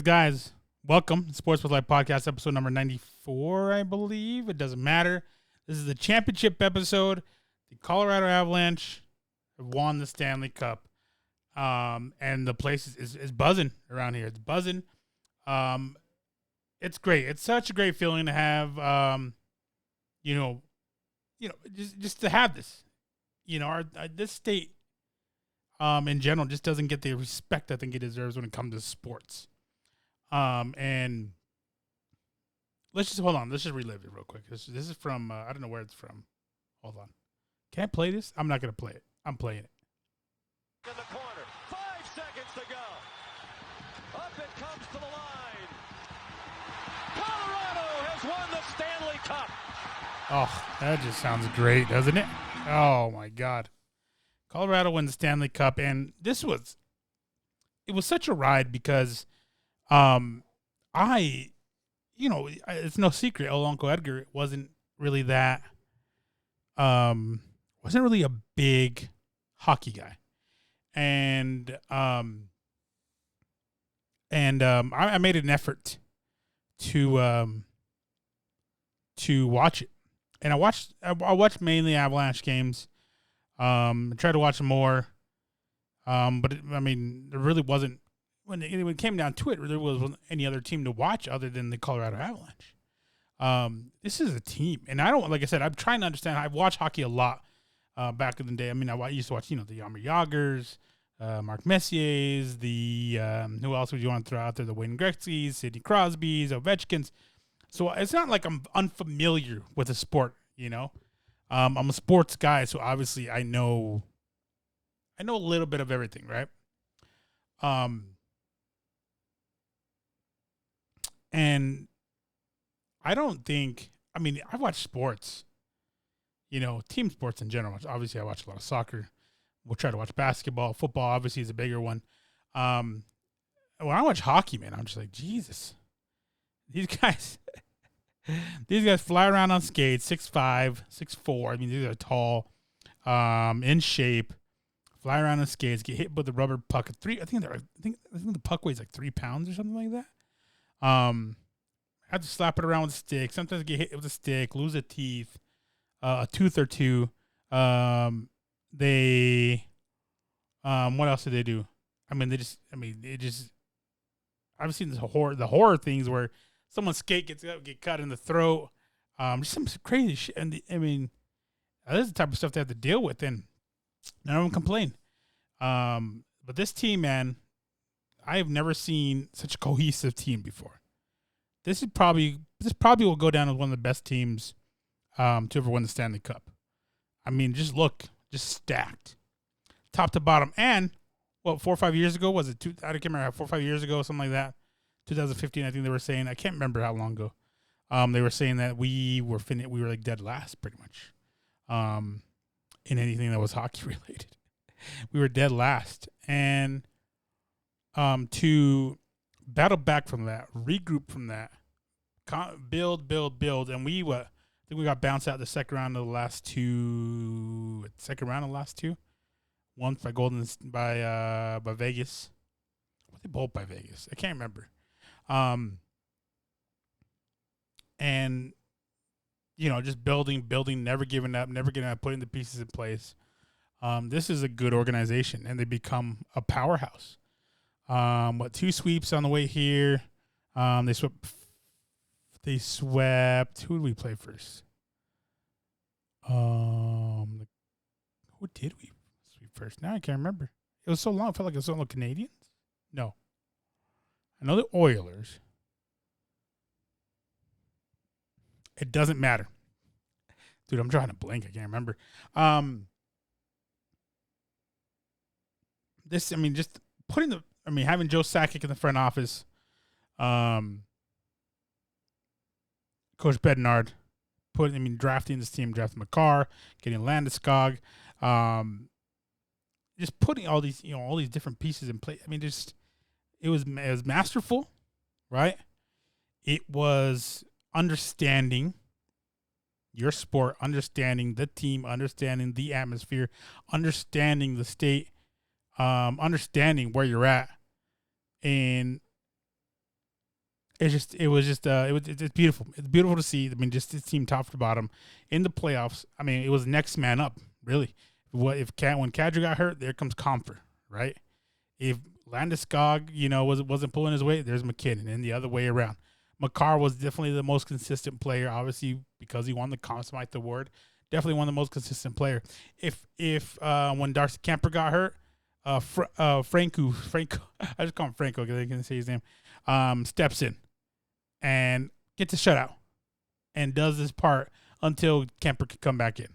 guys? Welcome to Sports with Life Podcast, episode number 94, I believe. It doesn't matter. This is the championship episode. The Colorado Avalanche have won the Stanley Cup. And the place is buzzing around here. It's buzzing. It's great. It's such a great feeling to have, just to have this. This state in general just doesn't get the respect I think it deserves when it comes to sports. And let's just hold on. Let's just relive it real quick. This is from I don't know where it's from. Hold on. Can I play this? I'm not gonna play it. I'm playing it. In the corner, 5 seconds to go. Up it comes to the line. Colorado has won the Stanley Cup. Oh, that just sounds great, doesn't it? Oh my God. Colorado wins the Stanley Cup, and it was such a ride because it's no secret El Uncle Edgar wasn't really a big hockey guy. And I made an effort to watch it. And I watched mainly Avalanche games. I tried to watch more. But there really wasn't, when it came down to it, there wasn't any other team to watch other than the Colorado Avalanche. This is a team, and like I said, I'm trying to understand. I've watched hockey a lot back in the day. I used to watch, the Jaromir Jagrs, Mark Messier's, who else would you want to throw out there? The Wayne Gretzky's, Sidney Crosby's, Ovechkin's. So it's not like I'm unfamiliar with the sport, I'm a sports guy, so obviously I know a little bit of everything, right? And I don't think, I watch sports, team sports in general. Obviously, I watch a lot of soccer. We'll try to watch basketball. Football, obviously, is a bigger one. When I watch hockey, man, I'm just like, Jesus. These guys fly around on skates, 6'5", 6'4". These are tall, in shape. Fly around on skates, get hit with a rubber puck. I think the puck weighs like 3 pounds or something like that. Have to slap it around with a stick. Sometimes get hit with a stick, lose a tooth or two. What else do they do? I've seen the horror things where someone's skate get cut in the throat. Just some crazy shit. And this is the type of stuff they have to deal with, and none of them complain. But this team, man, I have never seen such a cohesive team before. This probably will go down as one of the best teams to ever win the Stanley Cup. Just stacked, top to bottom. And 4 or 5 years ago was it? I can't remember, 4 or 5 years ago, something like that. 2015, I think they were saying. I can't remember how long ago. They were saying that we were like dead last, pretty much, in anything that was hockey related. We were dead last, and to battle back from that, regroup from that, build, and I think we got bounced out the second round of the last two. One by Vegas. Were they both by Vegas? I can't remember. And just building, never giving up, putting the pieces in place. This is a good organization, and they become a powerhouse. 2 sweeps on the way here. They swept. Who did we play first? Who did we sweep first? Now I can't remember. It was so long. I felt like it was all the Canadians. No. I know the Oilers. It doesn't matter. Dude, I'm trying to blank. I can't remember. Having Joe Sakic in the front office, Coach Bednard, drafting this team, drafting McCarr, getting Landeskog, just putting all these different pieces in place. It was masterful, right? It was understanding your sport, understanding the team, understanding the atmosphere, understanding the state, understanding where you're at, and it's beautiful. It's beautiful to see. I mean, just this team top to bottom in the playoffs. I mean, it was next man up, really. When Kadri got hurt, there comes Comfer, right? If Landeskog, wasn't pulling his weight, there's McKinnon, and the other way around. Makar was definitely the most consistent player, obviously because he won the Conn Smythe Award. Definitely one of the most consistent player. If when Darcy Kemper got hurt, Franco, I just call him Franco because I can say his name, steps in and gets a shutout and does his part until Kemper can come back in.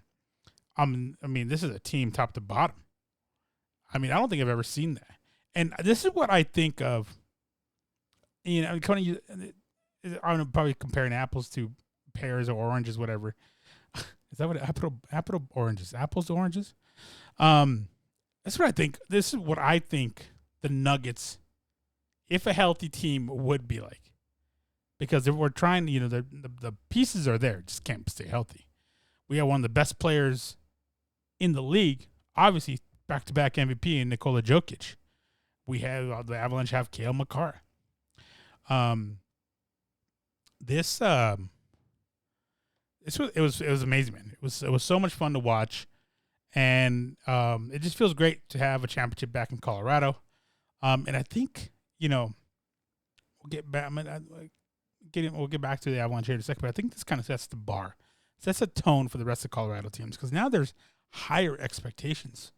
I mean, this is a team top to bottom. I mean, I don't think I've ever seen that. And this is what I think of. I'm probably comparing apples to pears or oranges, whatever. Is that what apple oranges? Apples to oranges? That's what I think. This is what I think the Nuggets, if a healthy team, would be like. Because if we're trying, the pieces are there, just can't stay healthy. We have one of the best players in the league, obviously back-to-back MVP in Nikola Jokic. We have the Avalanche have Cale Makar. It was amazing, man. It was so much fun to watch, and it just feels great to have a championship back in Colorado. And I think we'll get back. We'll get back to the Avalanche here in a second, but I think this kind of sets the bar, sets a tone for the rest of Colorado teams because now there's higher expectations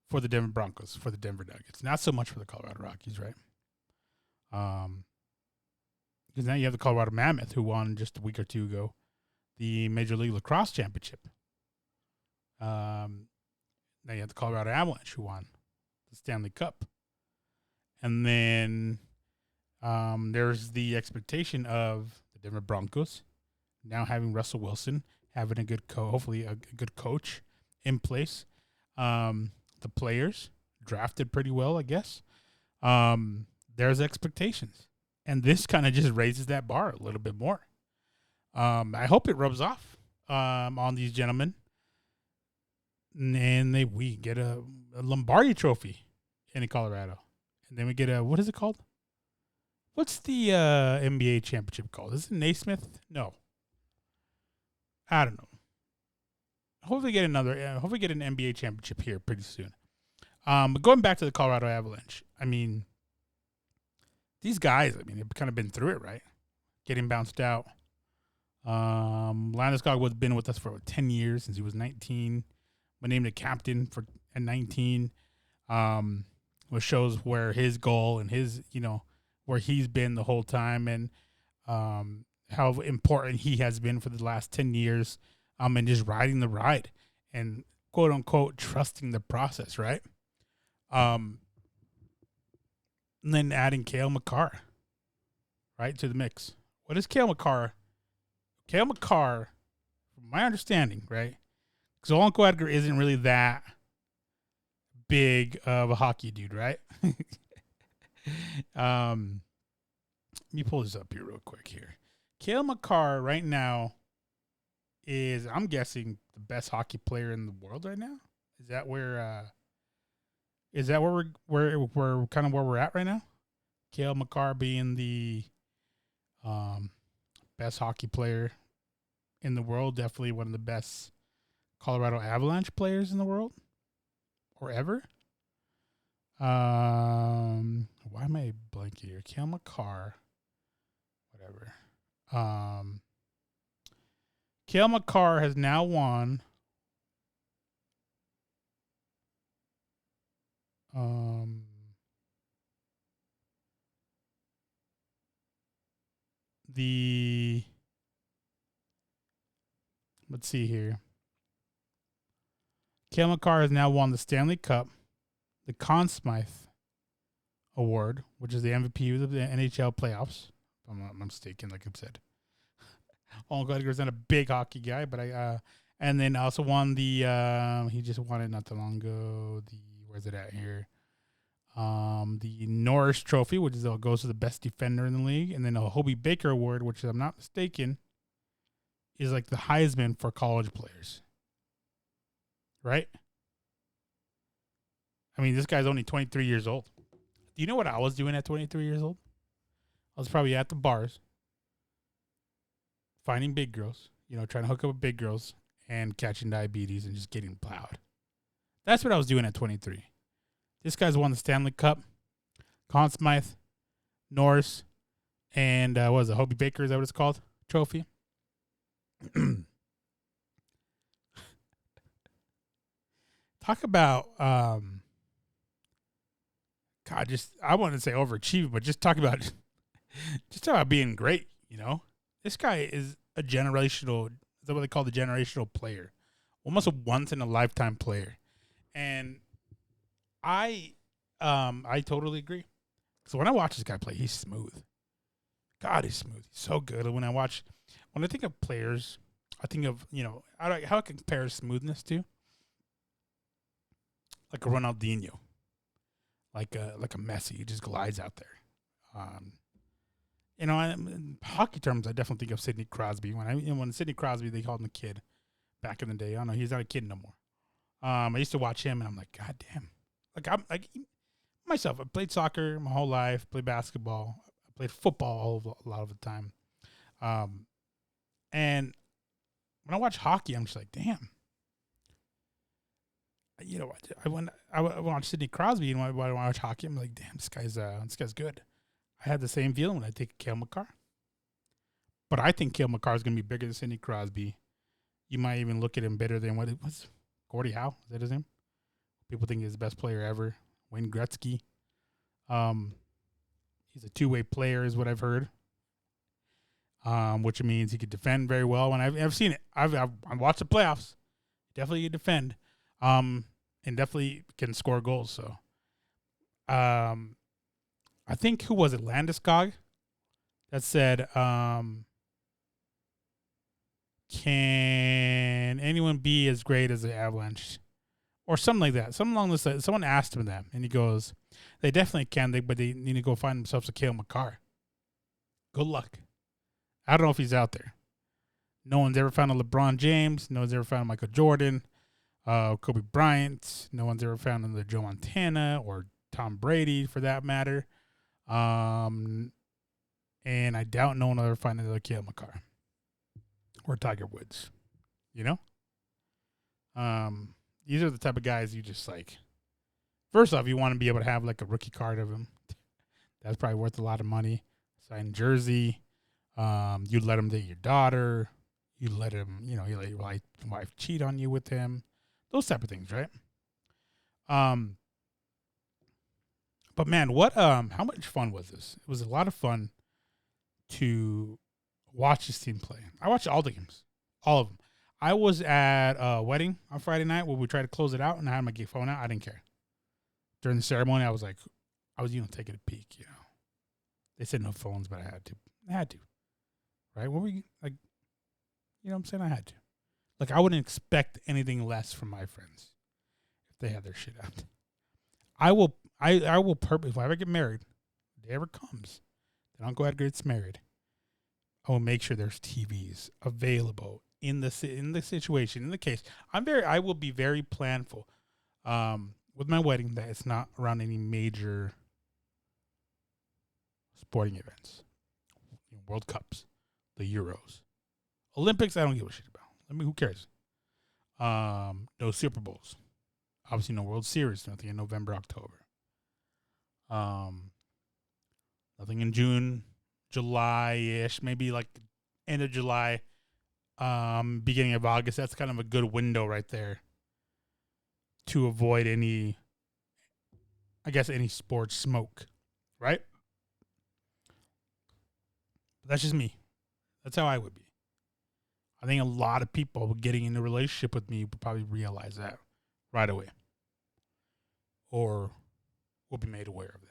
for the Denver Broncos, for the Denver Nuggets, not so much for the Colorado Rockies, right? Because now you have the Colorado Mammoth, who won just a week or two ago the Major League Lacrosse Championship. Now you have the Colorado Avalanche, who won the Stanley Cup. And then there's the expectation of the Denver Broncos now having Russell Wilson, having a good hopefully a good coach in place. The players drafted pretty well, I guess. There's expectations. And this kind of just raises that bar a little bit more. I hope it rubs off on these gentlemen. And we get a Lombardi trophy in Colorado. And then we get what is it called? What's the NBA championship called? Is it Naismith? No. I don't know. Hopefully get an NBA championship here pretty soon. But going back to the Colorado Avalanche, I mean, these guys, they've kind of been through it, right? Getting bounced out. Landeskog has been with us for 10 years since he was 19. Was named a captain at 19. Which shows where his goal and his, where he's been the whole time and how important he has been for the last 10 years. And just riding the ride and quote unquote trusting the process, right? And then adding Cale Makar, right, to the mix. What is Cale Makar? Cale Makar, from my understanding, right? Because Uncle Edgar isn't really that big of a hockey dude, right? Let me pull this up here real quick here. Cale Makar right now is, I'm guessing, the best hockey player in the world right now. Is that where we're kind of where we're at right now? Cale Makar being the best hockey player in the world, definitely one of the best Colorado Avalanche players in the world or ever. Why am I blanking here? Cale Makar, whatever. Cale Makar has now won let's see here. Cale Makar has now won the Stanley Cup, the Conn Smythe Award, which is the MVP of the NHL playoffs. If I'm not mistaken, like I've said. Uncle Edgar's not a big hockey guy, but and then also won the he just won it not too long ago. Where's it at here? The Norris Trophy, which goes to the best defender in the league, and then a Hobie Baker Award, which, if I'm not mistaken, is like the Heisman for college players. Right? I mean, this guy's only 23 years old. Do you know what I was doing at 23 years old? I was probably at the bars, finding big girls, trying to hook up with big girls and catching diabetes and just getting plowed. That's what I was doing at 23. This guy's won the Stanley Cup, Conn Smythe, Norris, and what was it, Hobie Baker, is that what it's called? Trophy. Talk about, I want to say overachieving, but just talk about being great, This guy is a generational, is that what they call the generational player? Almost a once-in-a-lifetime player. And I totally agree. So when I watch this guy play, he's smooth. God, he's smooth. He's so good. And when I think of players, I think of, how I compare smoothness to like a Ronaldinho, like a Messi. He just glides out there. In hockey terms, I definitely think of Sidney Crosby. When Sidney Crosby, they called him a kid back in the day. I don't know, he's not a kid no more. I used to watch him, and I'm like, God damn. Myself, I played soccer my whole life, played basketball, I played football a lot of the time. And when I watch hockey, I'm just like, damn. I watch Sidney Crosby, and when I watch hockey, I'm like, damn, this guy's good. I had the same feeling when I take Cale Makar. But I think Cale Makar is going to be bigger than Sidney Crosby. You might even look at him better than what it was. Gordie Howe, is that his name? People think he's the best player ever. Wayne Gretzky. He's a two-way player is what I've heard. Which means he could defend very well. And I've seen it. I've watched the playoffs. Definitely can defend. And definitely can score goals. So, I think, who was it? Landeskog that said, can anyone be as great as the Avalanche? Or something like that. Something along this line. Someone asked him that, and he goes, they definitely can, but they need to go find themselves a Cale Makar. Good luck. I don't know if he's out there. No one's ever found a LeBron James. No one's ever found a Michael Jordan, Kobe Bryant. No one's ever found another Joe Montana or Tom Brady, for that matter. And I doubt no one will ever find another Cale Makar or Tiger Woods. These are the type of guys you just like. First off, you want to be able to have like a rookie card of him. That's probably worth a lot of money. Signed jersey. You let him date your daughter. You let him, you let your wife cheat on you with him. Those type of things, right? But man, how much fun was this? It was a lot of fun to watch this team play. I watched all the games, all of them. I was at a wedding on Friday night where we tried to close it out, and I had my phone out. I didn't care. During the ceremony, I was taking a peek, They said no phones, but I had to. Right? What were you, like, what I'm saying? I had to. Like, I wouldn't expect anything less from my friends if they had their shit out. I will purpose, if I ever get married, if the day ever comes, then Uncle Edgar gets married, I will make sure there's TVs available in the situation, in the case. I will be very planful with my wedding that it's not around any major sporting events. World Cups, the Euros, Olympics, I don't give a shit about. Who cares? No Super Bowls. Obviously no World Series, nothing in November, October. Nothing in June, July-ish, maybe like end of July, beginning of August. That's kind of a good window right there to avoid any sports smoke, right? But that's just me. That's how I would be. I think a lot of people getting in a relationship with me would probably realize that right away, or will be made aware of that.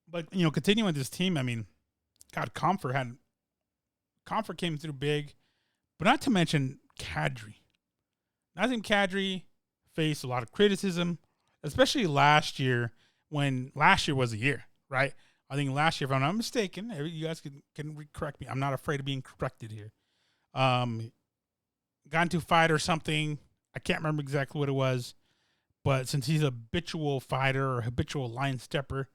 But, continuing with this team, I mean, God, Comfort came through big, but not to mention Kadri. Nazem Kadri faced a lot of criticism, especially last year, when last year was a year, right? I think last year, if I'm not mistaken, you guys can correct me. I'm not afraid of being corrected here. Got into a fight or something. I can't remember exactly what it was, But since he's a habitual fighter or habitual line stepper,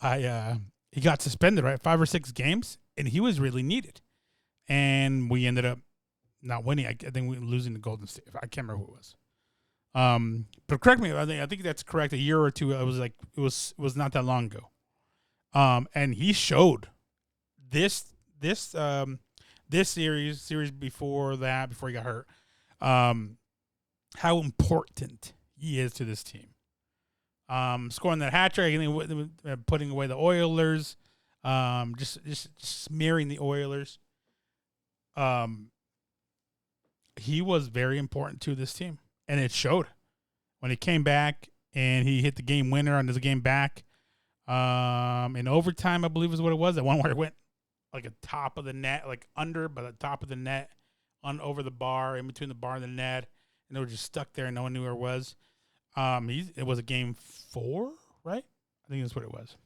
he got suspended, right? 5 or 6 games, and he was really needed. And we ended up not winning. I think we were losing to Golden State. I can't remember who it was. But correct me. I think that's correct. A year or two. It was not that long ago. And he showed this series before he got hurt, how important he is to this team. Scoring that hat trick and putting away the Oilers, just smearing the Oilers. He was very important to this team, and it showed when he came back and he hit the game winner on his game back. In overtime, I believe is what it was. That one where it went like a top of the net, like under, but the top of the net, on over the bar, in between the bar and the net, and they were just stuck there, and no one knew where it was. It was a game 4, right? I think that's what it was.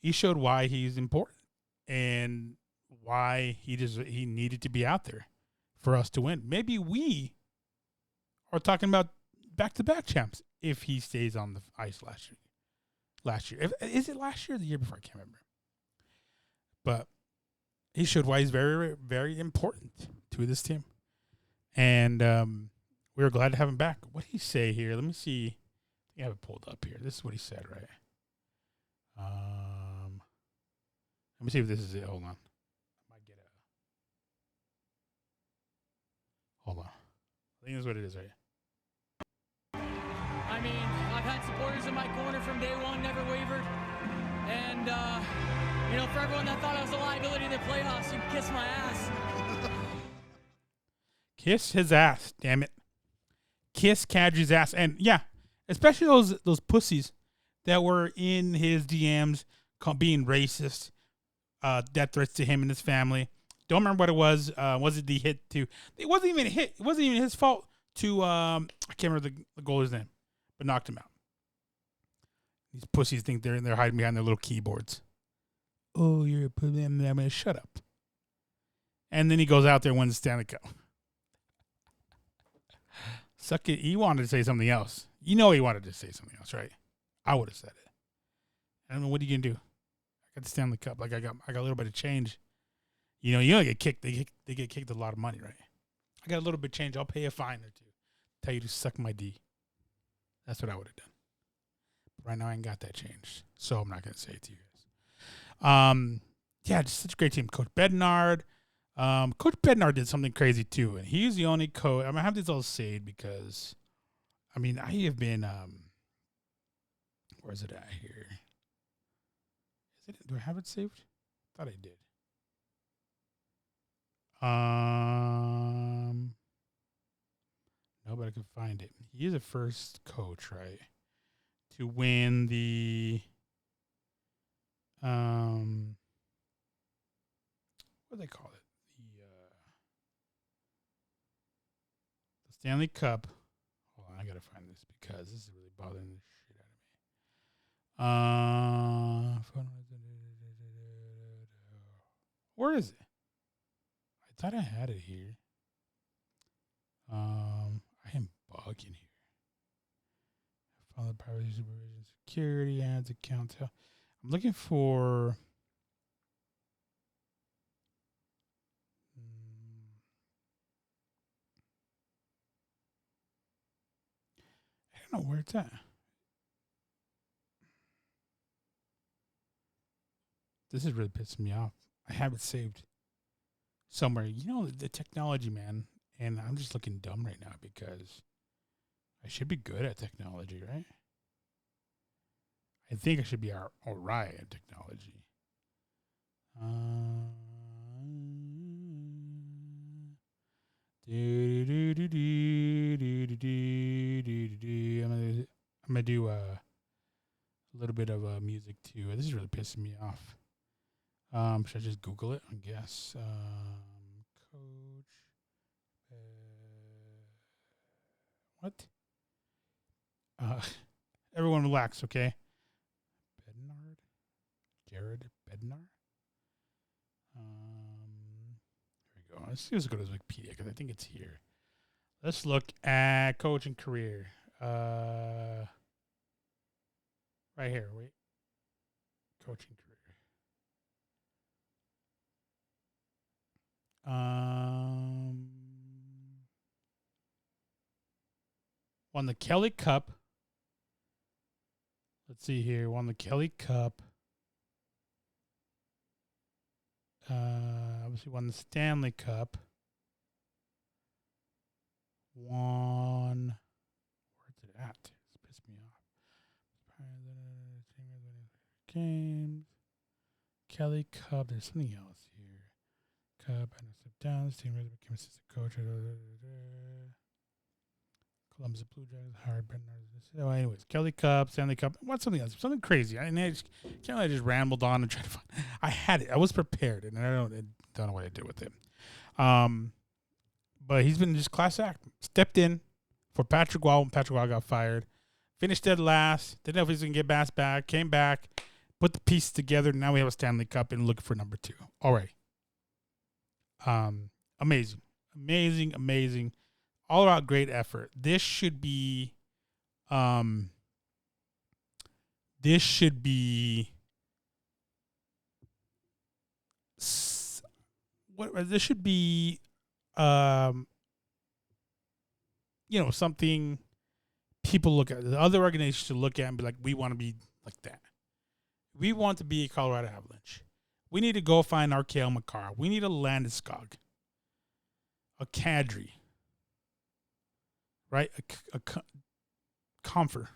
He showed why he's important and why he needed to be out there for us to win. Maybe we are talking about back-to-back champs if he stays on the ice last year. Is it last year or the year before? I can't remember. But he showed why he's very, very important to this team. And we were glad to have him back. What did he say here? Let me see. I have it pulled up here. This is what he said, right? Let me see if this is it. Hold on. Hold on. I think this is what it is, right? I mean, I've had supporters in my corner from day one, never wavered. And, for everyone that thought I was a liability in the playoffs, you can kiss my ass. Kiss his ass, damn it. Kiss Kadri's ass. And, yeah, especially those pussies that were in his DMs being racist, death threats to him and his family. Don't remember what it was. Was it the hit to? It wasn't even a hit. It wasn't even his fault to. I can't remember the goalie's name, but knocked him out. These pussies think they're hiding behind their little keyboards. Oh, you're a pussy. I'm gonna shut up. And then he goes out there and wins the Stanley Cup. Suck it. He wanted to say something else. You know he wanted to say something else, right? I would have said it. I don't know, what are you gonna do? I got the Stanley Cup. Like I got a little bit of change. You don't get kicked. They get kicked a lot of money, right? I got a little bit of change. I'll pay a fine or two. Tell you to suck my D. That's what I would have done. But right now I ain't got that change, so I'm not gonna say it to you guys. Yeah, just such a great team. Coach Bednard. Coach Bednard did something crazy too, and he's the only coach. I'm gonna have this all saved because, I have been. Where's it at here? Do I have it saved? Thought I did. No, but I can find it. He is the first coach, right, to win the what do they call it? The Stanley Cup. Hold on, I gotta find this because this is really bothering the shit out of me. Where is it? I thought I had it here. I am bugging here. Follow privacy supervision, security, ads, accounts. I'm looking for. I don't know where it's at. This is really pissing me off. I have it saved somewhere. The technology, man. And I'm just looking dumb right now because I should be good at technology, right? I think I should be all right at technology. I'm gonna do a little bit of music too. This is really pissing me off. Should I just Google it? I guess. Coach. What? Everyone relax, okay? Bednard? Jared Bednar? Here we go. Let's go to Wikipedia because I think it's here. Let's look at coaching career. Right here. Wait. Coaching career. Won the Kelly Cup. Let's see here. Won the Kelly Cup. Obviously won the Stanley Cup. Won. Where's it at? It's pissed me off. Games. Kelly Cup. There's something else here. Cup. And stepped down. This team really became assistant coach. Columbus Blue Jackets hired Brendan. So, anyways, Kelly Cup, Stanley Cup. What's something else? Something crazy. I just rambled on and tried to find. I had it. I was prepared, and I don't know what I did with it. But he's been just class act. Stepped in for Patrick Waugh when Patrick Waugh got fired. Finished dead last. Didn't know if he was going to get Bass back. Came back. Put the pieces together. Now we have a Stanley Cup and looking for number 2 already. Amazing. All around great effort. This should be This should be something people look at. The other organizations should look at and be like, we want to be like that. We want to be a Colorado Avalanche. We need to go find our Cale Makar. We need a Landeskog, a Kadri, right? A Comfort.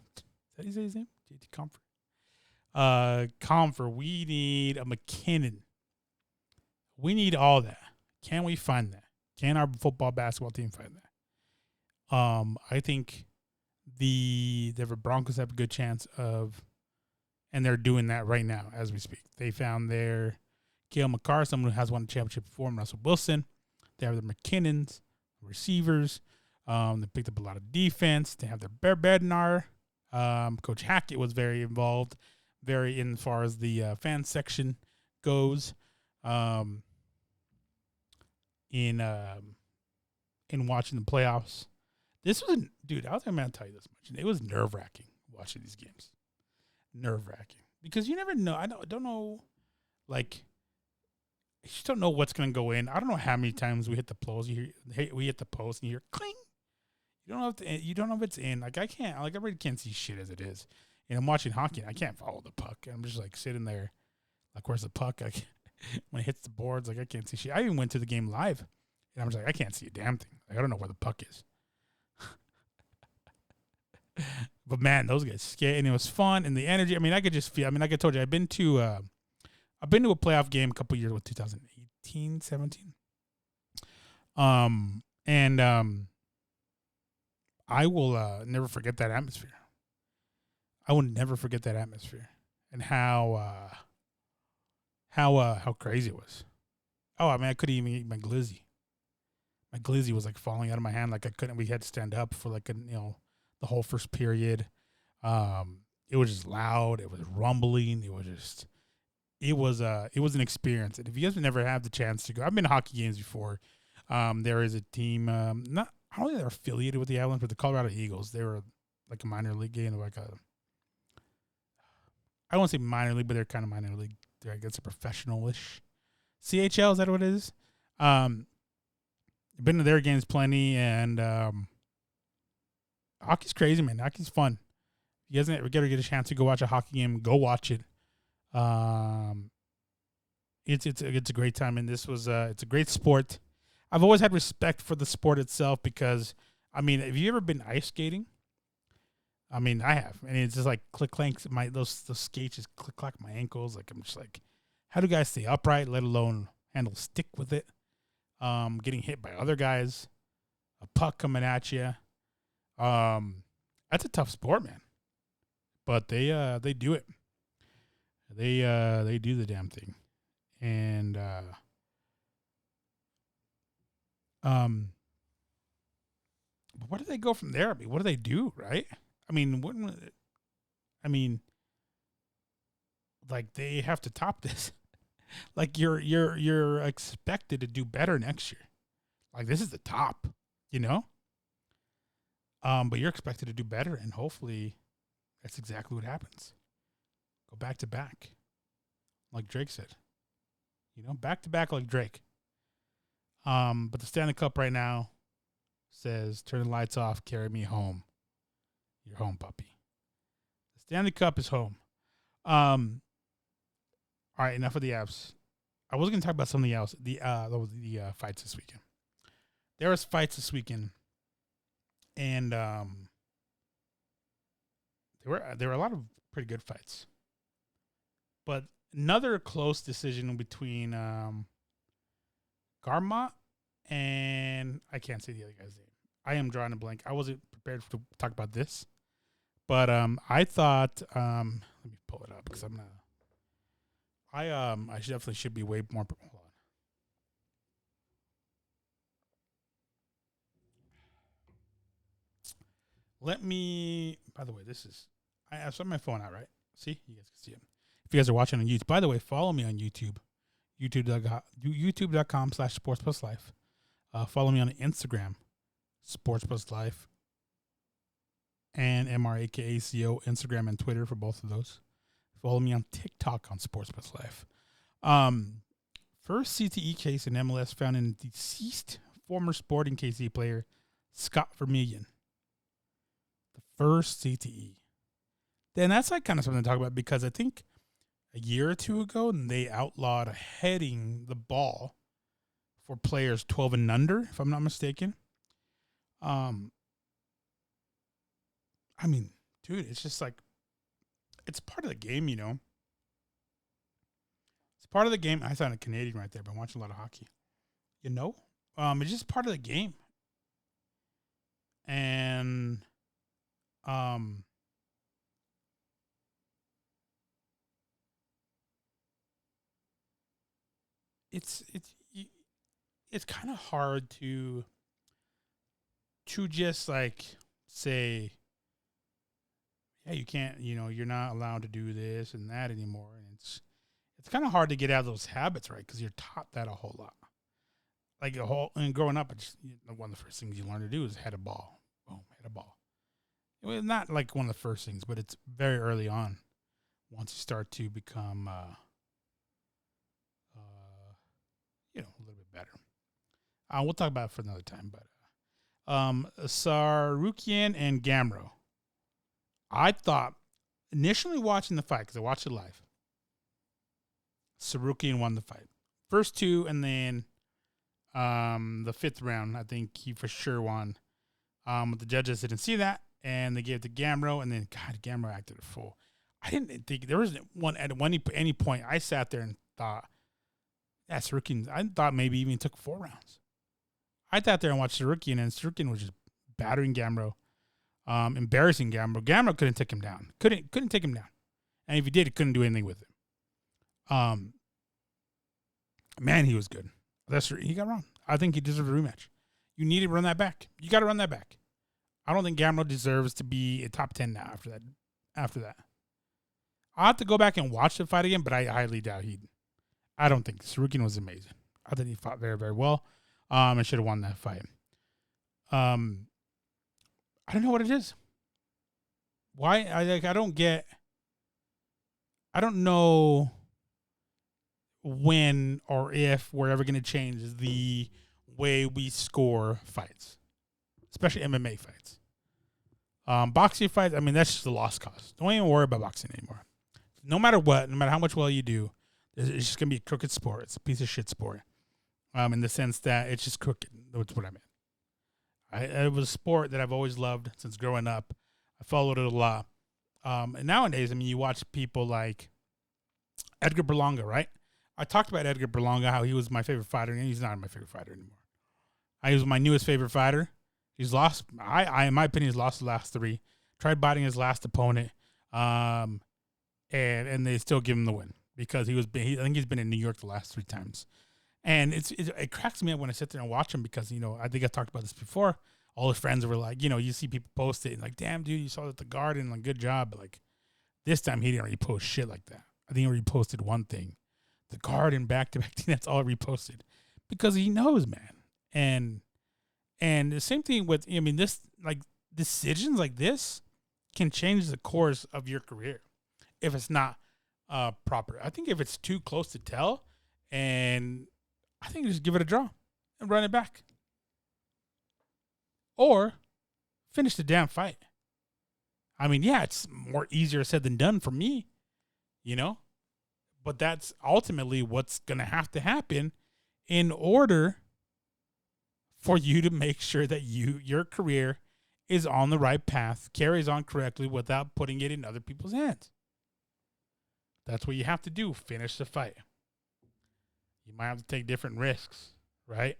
Is that his name? JT Comfort. Comfort. We need a McKinnon. We need all that. Can we find that? Can our basketball team find that? I think the Broncos have a good chance of, and they're doing that right now as we speak. They found their Cale Makar, someone who has won a championship before, and Russell Wilson. They have their McKinnons, receivers. They picked up a lot of defense. They have their Bear Bednar. Coach Hackett was very involved, very in far as the fan section goes. In watching the playoffs, this was dude. I was going to tell you this much. It was nerve-wracking watching these games. Nerve-wracking because you never know. I don't know. Like, you just don't know what's going to go in. I don't know how many times we hit the post. We hit the post and you hear cling. You don't know if it's in. Like, I really can't see shit as it is. And I'm watching hockey and I can't follow the puck. And I'm just like sitting there, like, where's the puck? When it hits the boards, like, I can't see shit. I even went to the game live and I'm just like, I can't see a damn thing. Like, I don't know where the puck is. But man, those guys skate and it was fun and the energy. I mean, I could just feel. I mean, like I told you, I've been to a playoff game a couple years with 2018, 17. I will never forget that atmosphere. I will never forget that atmosphere and how crazy it was. Oh, I mean, I couldn't even eat my glizzy. My glizzy was like falling out of my hand. Like I couldn't. We had to stand up for like the whole first period. It was just loud. It was rumbling. It was an experience. And if you guys never have the chance to go, I've been to hockey games before. There is a team, I don't think they're affiliated with the Avalanche, but the Colorado Eagles. They were like a minor league game, I don't want to say minor league, but they're kind of minor league. I guess a professional-ish. CHL, is that what it is? Been to their games plenty, and hockey's crazy, man. Hockey's fun. If you guys ever get a chance to go watch a hockey game, go watch it. It's a great time, and this was it's a great sport. I've always had respect for the sport itself because, I mean, have you ever been ice skating? I mean, I have, and it's just like click clanks. Those skates just click clack my ankles. Like I'm just like, how do guys stay upright, let alone handle stick with it? Getting hit by other guys, a puck coming at you. That's a tough sport, man. But they do it. They do the damn thing, and but where do they go from there? I mean, what do they do, right? I mean, like they have to top this. Like you're expected to do better next year. Like this is the top, you know. But you're expected to do better, and hopefully that's exactly what happens. Go back to back, like Drake said. Back to back like Drake. But the Stanley Cup right now says, turn the lights off, carry me home. You're home, puppy. The Stanley Cup is home. All right, enough of the Avs. I was going to talk about something else. The fights this weekend. There was fights this weekend, and there were a lot of pretty good fights. But another close decision between Garmot and I can't say the other guy's name. I am drawing a blank. I wasn't prepared to talk about this, but I thought let me pull it up because I'm not. I definitely should be way more. Hold on. Let me. By the way, I have my phone out, right? See, you guys can see it. If you guys are watching on YouTube, by the way, follow me on YouTube. YouTube.com/sportspluslife. Follow me on Instagram, sportspluslife, and MRAKACO, Instagram and Twitter for both of those. Follow me on TikTok on sportspluslife. First CTE case in MLS found in deceased former Sporting KC player Scott Vermillion. The first CTE. Then that's like kind of something to talk about because I think a year or two ago, they outlawed heading the ball for players 12 and under, if I'm not mistaken. I mean, dude, it's just like, it's part of the game, It's part of the game. I sound a Canadian right there, but I'm watching a lot of hockey. It's just part of the game. And, it's kind of hard to just like say, yeah, you can't, you're not allowed to do this and that anymore. And it's kind of hard to get out of those habits, right? Because you're taught that a whole lot. Like and growing up, one of the first things you learn to do is head a ball. Boom, head a ball. Well, not like one of the first things, but it's very early on. Once you start to become, a little bit better. We'll talk about it for another time, but Tsarukyan and Gamro. I thought, initially watching the fight, because I watched it live, Tsarukyan won the fight. First two, and then the fifth round, I think he for sure won. But the judges didn't see that, and they gave it to Gamro, and then, God, Gamro acted a fool. I didn't think, there wasn't any point I sat there and thought, yeah, Tsarukyan, I thought maybe even took 4 rounds. I sat there and watched Tsarukyan, and Tsarukyan was just battering Gamro, embarrassing Gamro. Gamro couldn't take him down. Couldn't take him down. And if he did, he couldn't do anything with him. Man, he was good. He got wrong. I think he deserved a rematch. You need to run that back. You got to run that back. I don't think Gamro deserves to be a top 10 now after that. I'll have to go back and watch the fight again, but I highly doubt I don't think Tsarukyan was amazing. I think he fought very, very well. And should have won that fight. I don't know what it is. Why? I don't know when or if we're ever going to change the way we score fights, especially MMA fights. Boxing fights, I mean, that's just a lost cause. Don't even worry about boxing anymore. No matter what, no matter how much well you do, it's just going to be a crooked sport. It's a piece of shit sport. In the sense that it's just crooked. That's what I meant. It was a sport that I've always loved since growing up. I followed it a lot. And nowadays, I mean, you watch people like Edgar Berlanga, right? I talked about Edgar Berlanga, how he was my favorite fighter, and he's not my favorite fighter anymore. He was my newest favorite fighter. He's lost. In my opinion, he's lost the last 3. Tried biting his last opponent, and they still give him the win because I think he's been in New York the last 3 times. And it cracks me up when I sit there and watch him because, I think I talked about this before. All his friends were like, you see people post it and like, damn, dude, you saw it at the Garden, like, good job. But like this time he didn't repost shit like that. I think he reposted one thing. The Garden back-to-back thing, that's all reposted. Because he knows, man. And the same thing with, this, like, decisions like this can change the course of your career if it's not proper. I think if it's too close to tell, and I think just give it a draw and run it back. Or finish the damn fight. I mean, yeah, it's more easier said than done for me, you know? But that's ultimately what's going to have to happen in order for you to make sure that your career is on the right path, carries on correctly without putting it in other people's hands. That's what you have to do. Finish the fight. You might have to take different risks, right?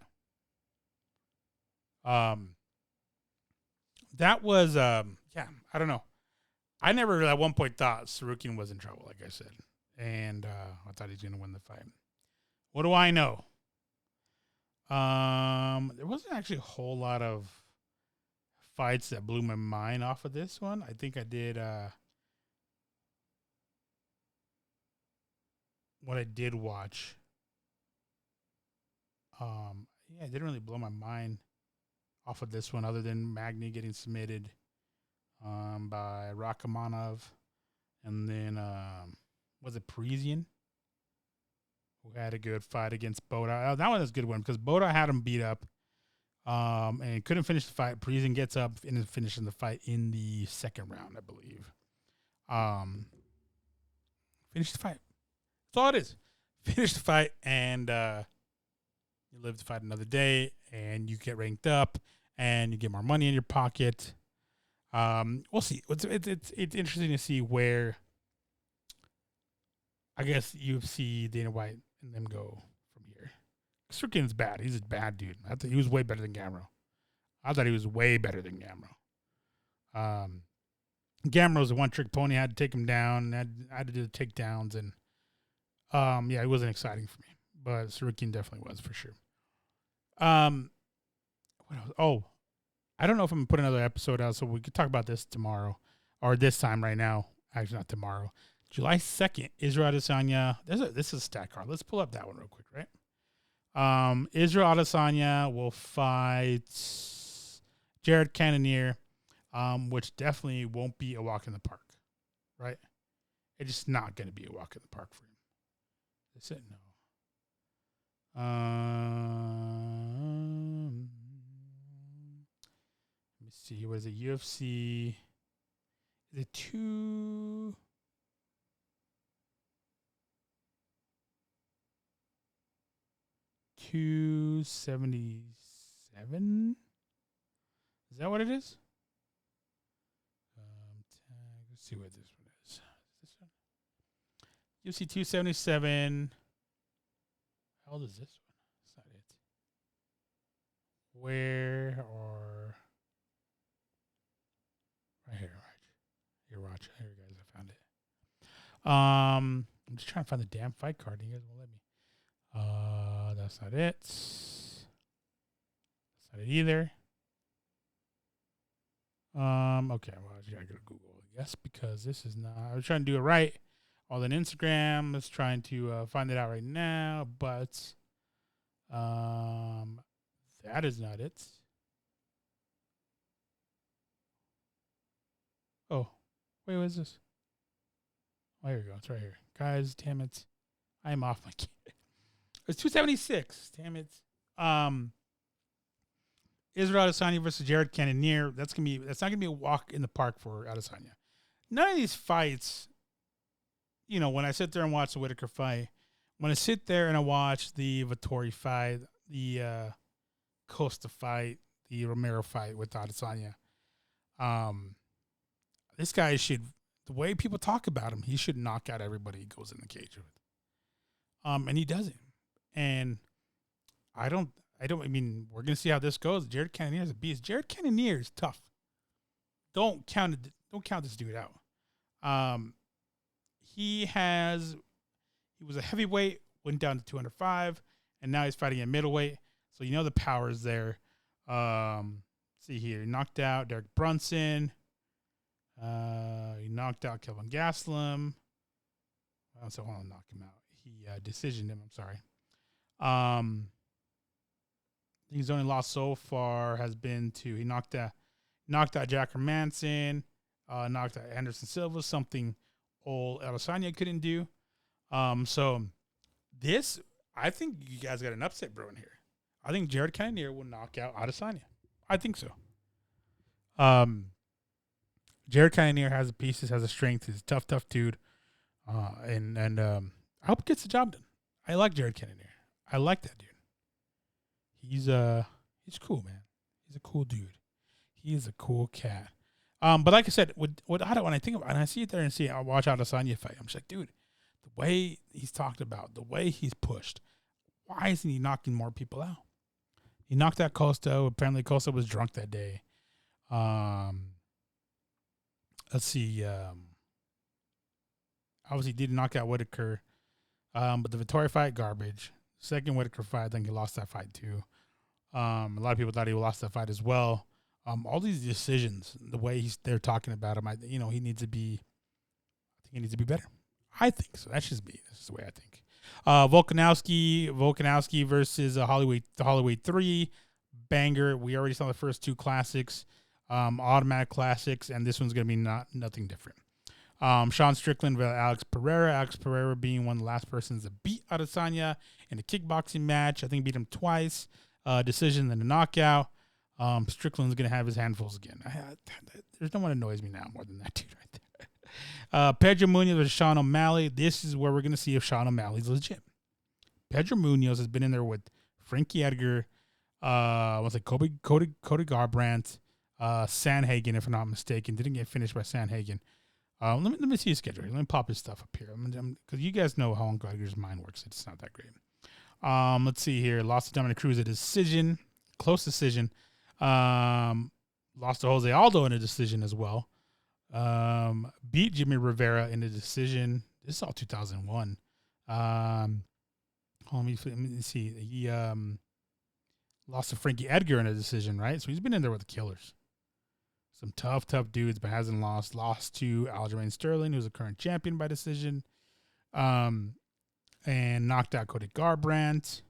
That was, I don't know. I never at one point thought Sarukian was in trouble, like I said. And I thought he was going to win the fight. What do I know? There wasn't actually a whole lot of fights that blew my mind off of this one. I think I did what I did watch. It didn't really blow my mind off of this one other than Magny getting submitted by Rachmanov. And then, was it Parisian? Who had a good fight against Boda. That one was a good one because Boda had him beat up and couldn't finish the fight. Parisian gets up and finishes the fight in the second round, I believe. Finish the fight. That's all it is. Finish the fight and you live to fight another day and you get ranked up and you get more money in your pocket. We'll see. It's interesting to see where I guess UFC, Dana White, and them go from here. Strickland's bad. He's a bad dude. I thought he was way better than Gamrot. Gamrot's a one-trick pony. I had to take him down. I had to do the takedowns. And, it wasn't exciting for me. But Sarukian definitely was, for sure. What else? Oh, I don't know if I'm going to put another episode out, so we could talk about this tomorrow. Or this time right now. Actually, not tomorrow. July 2nd, Israel Adesanya. This is a stat card. Let's pull up that one real quick, right? Israel Adesanya will fight Jared Cannonier, which definitely won't be a walk in the park, right? It's just not going to be a walk in the park for him. Is it? No. Let me see. What is it? UFC. Is it 277? Is that what it is? Let's see what this one is. Is this one? UFC 277. How old is this one? That's not it. Where or right here, right here, watch. Here, guys, I found it. I'm just trying to find the damn fight card. You guys won't let me. That's not it. That's not it either. Okay, well, I gotta go to Google, I guess, because this is not. I was trying to do it right. All on Instagram. I was trying to find it out right now, but that is not it. Oh, wait, what is this? Oh, here we go. It's right here. Guys, damn it. I am off my game. It's 276. Damn it. Israel Adesanya versus Jared Cannonier. That's not gonna be a walk in the park for Adesanya. None of these fights, when I sit there and watch the Whitaker fight, when I sit there and I watch the Vettori fight, the Costa fight, the Romero fight with Adesanya, this guy the way people talk about him, he should knock out everybody he goes in the cage with. And he doesn't. And I mean, we're going to see how this goes. Jared Cannonier is a beast. Jared Cannonier is tough. Don't count this dude out. He was a heavyweight, went down to 205, and now he's fighting at middleweight. So the power is there. See here, he knocked out Derek Brunson. He knocked out Kelvin Gastelum. I also want to knock him out. He decisioned him. I'm sorry. His only loss so far has been he knocked Knocked out Jack Manson. Knocked out Anderson Silva, something old Adesanya couldn't do. So this, I think you guys got an upset brewing here. I think Jared Cannonier will knock out Adesanya. I think so. Jared Cannonier has the pieces, has the strength. He's a tough dude. And I hope he gets the job done. I like Jared Cannonier. I like that dude. He's cool, man. He's a cool dude. He is a cool cat. But like I said, when I think about it, and I see it there and I watch Adesanya fight, I'm just like, dude, the way he's talked about, the way he's pushed, why isn't he knocking more people out? He knocked out Costa. Apparently Costa was drunk that day. Let's see. Obviously didn't knock out Whitaker. But the Vettori fight, garbage. Second Whitaker fight, I think he lost that fight too. A lot of people thought he lost that fight as well. All these decisions, the way they're talking about him, he needs to be. I think he needs to be better. I think so. That's just me. That's the way I think. Volkanovski versus Holloway 3 banger. We already saw the first two classics, automatic classics, and this one's gonna be nothing different. Sean Strickland versus Alex Pereira. Alex Pereira being one of the last persons to beat Adesanya in a kickboxing match. I think beat him twice. Decision and a knockout. Strickland's going to have his handfuls again. There's no one annoys me now more than that dude right there. Pedro Munoz versus Sean O'Malley. This is where we're going to see if Sean O'Malley's legit. Pedro Munoz has been in there with Frankie Edgar, Cody Garbrandt, Sanhagen, if I'm not mistaken. Didn't get finished by Sanhagen. Let me see his schedule. Let me pop his stuff up here. Because you guys know how Uncle Edgar's mind works. It's not that great. Let's see here. Lost to Dominic Cruz, a decision. Close decision. Lost to Jose Aldo in a decision as well. Beat Jimmy Rivera in a decision. This is all 2001. Let me see. He lost to Frankie Edgar in a decision, right? So he's been in there with the killers. Some tough dudes, but hasn't lost. Lost to Aljamain Sterling, who's the current champion by decision. And knocked out Cody Garbrandt.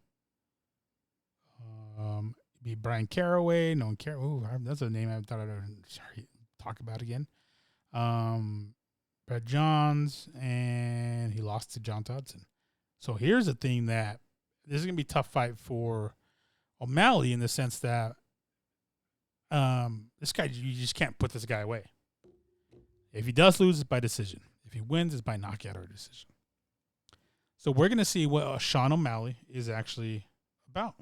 Beat Brian Caraway. No one cares. Ooh, that's a name I thought I'd talk about again. Brett Johns, and he lost to John Dodson. So here's the thing that this is going to be a tough fight for O'Malley in the sense that this guy, you just can't put this guy away. If he does lose, it's by decision. If he wins, it's by knockout or decision. So we're going to see what Sean O'Malley is actually about.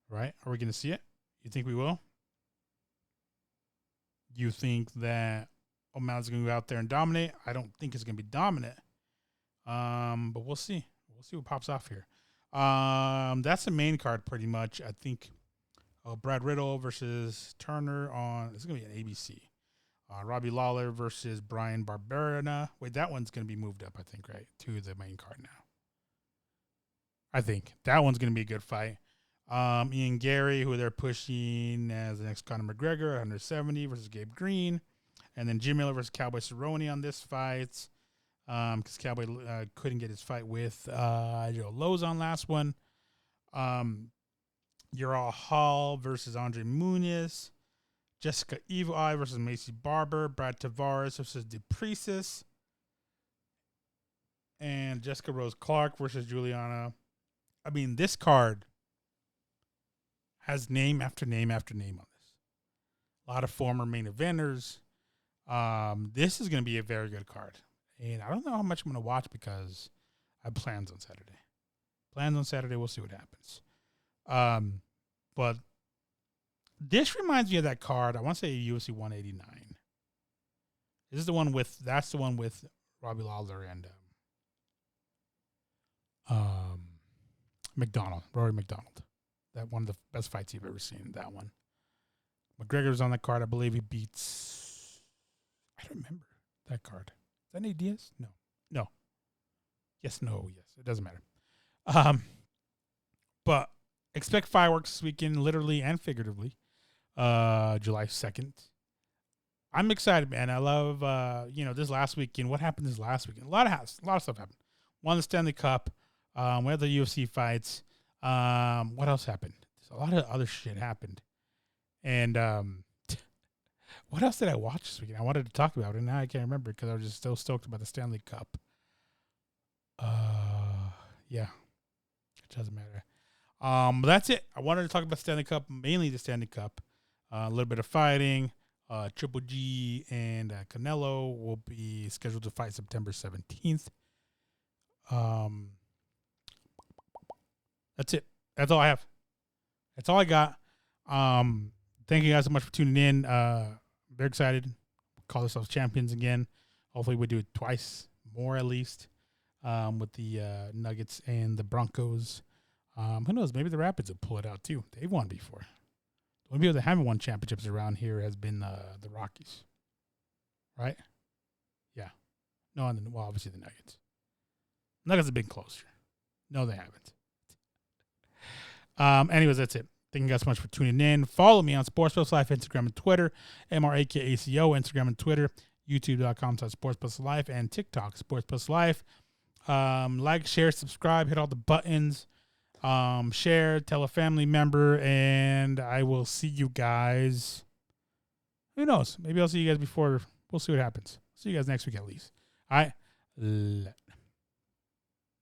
Right? Are we going to see it? You think we will? You think that O'Malley's going to go out there and dominate? I don't think it's going to be dominant. But we'll see. We'll see what pops off here. That's the main card pretty much. I think Brad Riddle versus Turner on, this is going to be an ABC. Robbie Lawler versus Brian Barberena. Wait, that one's going to be moved up, I think, right? To the main card now. I think. That one's going to be a good fight. Ian Gary, who they're pushing as the next Conor McGregor, 170 versus Gabe Green. And then Jim Miller versus Cowboy Cerrone on this fight. Because Cowboy couldn't get his fight with Joe Lozon last one. Uriah Hall versus Andre Muniz. Jessica Evil Eye versus Macy Barber. Brad Tavares versus Duplessis. And Jessica Rose Clark versus Juliana. I mean, this card has name after name after name on this. A lot of former main eventers. This is going to be a very good card. And I don't know how much I'm going to watch because I have plans on Saturday. We'll see what happens. But this reminds me of that card. I want to say UFC 189. That's the one with Robbie Lawler and Rory McDonald. That one of the best fights you've ever seen. That one. McGregor's on that card. I believe he beats. I don't remember that card. Is that Nate Diaz? No. Yes. It doesn't matter. But expect fireworks this weekend, literally and figuratively. July 2nd. I'm excited, man. I love this last weekend. What happened this last weekend? A lot of stuff happened. Won the Stanley Cup. We had the UFC fights. What else happened? A lot of other shit happened. And what else did I watch this weekend? I wanted to talk about it, and now I can't remember because I was just still stoked about the Stanley Cup. Yeah, it doesn't matter. But that's it. I wanted to talk about Stanley Cup, mainly the Stanley Cup. A little bit of fighting. Triple G and Canelo will be scheduled to fight September 17th. That's it. That's all I have. That's all I got. Thank you guys so much for tuning in. Very excited. We'll call ourselves champions again. Hopefully we do it twice more at least. With the Nuggets and the Broncos. Who knows? Maybe the Rapids will pull it out too. They've won before. The only people that haven't won championships around here has been the Rockies. Right? Yeah. No, well, obviously the Nuggets. Nuggets have been closer. No, they haven't. Anyways, that's it. Thank you guys so much for tuning in. Follow me on Sports Plus Life, Instagram and Twitter. MRAKACO, Instagram and Twitter. YouTube.com/Sports Plus Life and TikTok, Sports Plus Life. Like, share, subscribe, hit all the buttons. Share, tell a family member, and I will see you guys. Who knows? Maybe I'll see you guys before. We'll see what happens. See you guys next week at least. All right.